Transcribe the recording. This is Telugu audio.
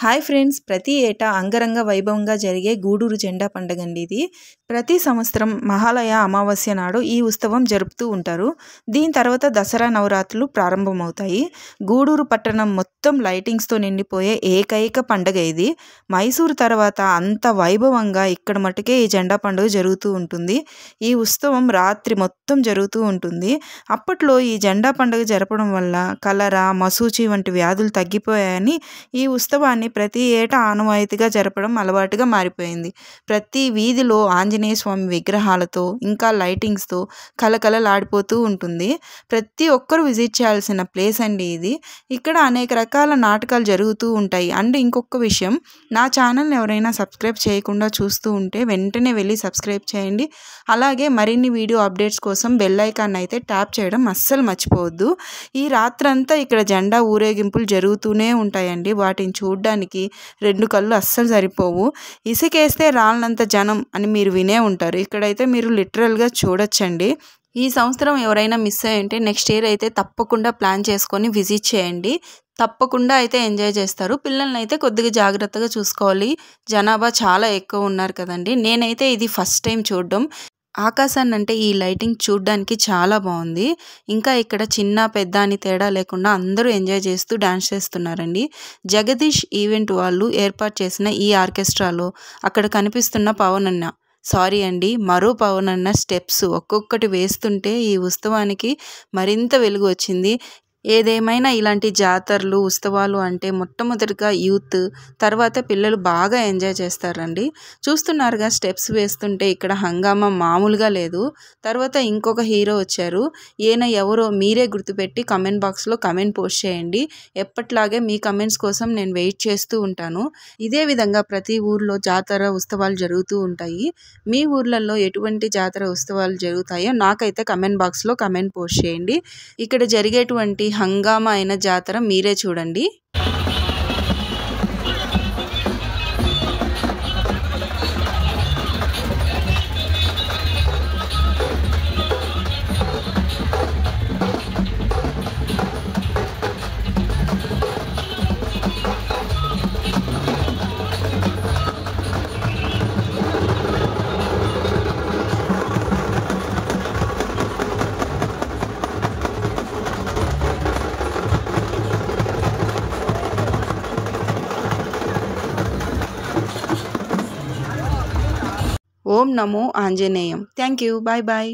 హాయ్ ఫ్రెండ్స్, ప్రతి ఏటా అంగరంగ వైభవంగా జరిగే గూడూరు జెండా పండుగండి ఇది. ప్రతి సంవత్సరం మహాలయ అమావాస్య నాడు ఈ ఉత్సవం జరుపుతూ ఉంటారు. దీని తర్వాత దసరా నవరాత్రులు ప్రారంభమవుతాయి. గూడూరు పట్టణం మొత్తం లైటింగ్స్తో నిండిపోయే ఏకైక పండుగ ఇది. మైసూరు తర్వాత అంత వైభవంగా ఇక్కడ మటుకే ఈ జెండా పండుగ జరుగుతూ ఉంటుంది. ఈ ఉత్సవం రాత్రి మొత్తం జరుగుతూ ఉంటుంది. అప్పట్లో ఈ జెండా పండుగ జరపడం వల్ల కలరా, మసూచి వంటి వ్యాధులు తగ్గిపోయాయని ఈ ఉత్సవాన్ని ప్రతి ఏటా ఆనవాయితీగా జరపడం అలవాటుగా మారిపోయింది. ప్రతి వీధిలో ఆంజనేయ స్వామి విగ్రహాలతో ఇంకా లైటింగ్స్తో కలకలలాడిపోతూ ఉంటుంది. ప్రతి ఒక్కరూ విజిట్ చేయాల్సిన ప్లేస్ అండి ఇది. ఇక్కడ అనేక రకాల నాటకాలు జరుగుతూ ఉంటాయి. అండ్ ఇంకొక విషయం, నా ఛానల్ని ఎవరైనా సబ్స్క్రైబ్ చేయకుండా చూస్తూ ఉంటే వెంటనే వెళ్ళి సబ్స్క్రైబ్ చేయండి. అలాగే మరిన్ని వీడియో అప్డేట్స్ కోసం బెల్ ఐకాన్ అయితే ట్యాప్ చేయడం అస్సలు మర్చిపోవద్దు. ఈ రాత్రంతా ఇక్కడ జెండా ఊరేగింపులు జరుగుతూనే ఉంటాయండి. వాటిని చూడడానికి రెండు కళ్ళు అస్సలు సరిపోవు. ఇసుకేస్తే రాళ్ళంత జనం అని మీరు వినే ఉంటారు. ఇక్కడైతే మీరు లిటరల్గా చూడొచ్చండి. ఈ సంవత్సరం ఎవరైనా మిస్ అయ్యంటే నెక్స్ట్ ఇయర్ అయితే తప్పకుండా ప్లాన్ చేసుకొని విజిట్ చేయండి. తప్పకుండా అయితే ఎంజాయ్ చేస్తారు. పిల్లల్ని అయితే కొద్దిగా జాగ్రత్తగా చూసుకోవాలి. జనాభా చాలా ఎక్కువ ఉన్నారు కదండి. నేనైతే ఇది ఫస్ట్ టైం చూడడం. ఆకాశాన్ని అంటే ఈ లైటింగ్ చూడడానికి చాలా బాగుంది. ఇంకా ఇక్కడ చిన్న పెద్ద అని తేడా లేకుండా అందరూ ఎంజాయ్ చేస్తూ డాన్స్ చేస్తున్నారండి. జగదీష్ ఈవెంట్ వాళ్ళు ఏర్పాటు చేసిన ఈ ఆర్కెస్ట్రాలో అక్కడ కనిపిస్తున్న పవన్ అన్న, సారీ అండి, మరో పవన్ అన్న స్టెప్స్ ఒక్కొక్కటి వేస్తుంటే ఈ ఉత్సవానికి మరింత వెలుగు వచ్చింది. ఏదేమైనా ఇలాంటి జాతరలు, ఉత్సవాలు అంటే మొట్టమొదటిగా యూత్, తర్వాత పిల్లలు బాగా ఎంజాయ్ చేస్తారండి. చూస్తున్నారుగా స్టెప్స్ వేస్తుంటే ఇక్కడ హంగామా మామూలుగా లేదు. తర్వాత ఇంకొక హీరో వచ్చారు. ఈయన ఎవరో మీరే గుర్తుపెట్టి కమెంట్ బాక్స్లో కమెంట్ పోస్ట్ చేయండి. ఎప్పట్లాగే మీ కమెంట్స్ కోసం నేను వెయిట్ చేస్తూ ఉంటాను. ఇదే విధంగా ప్రతి ఊర్లో జాతర, ఉత్సవాలు జరుగుతూ ఉంటాయి. మీ ఊర్లలో ఎటువంటి జాతర, ఉత్సవాలు జరుగుతాయో నాకైతే కమెంట్ బాక్స్లో కమెంట్ పోస్ట్ చేయండి. ఇక్కడ జరిగేటువంటి హంగామా అయిన జాతర మీరే చూడండి. ఓం నమో ఆంజనేయం. Thank you. Bye bye.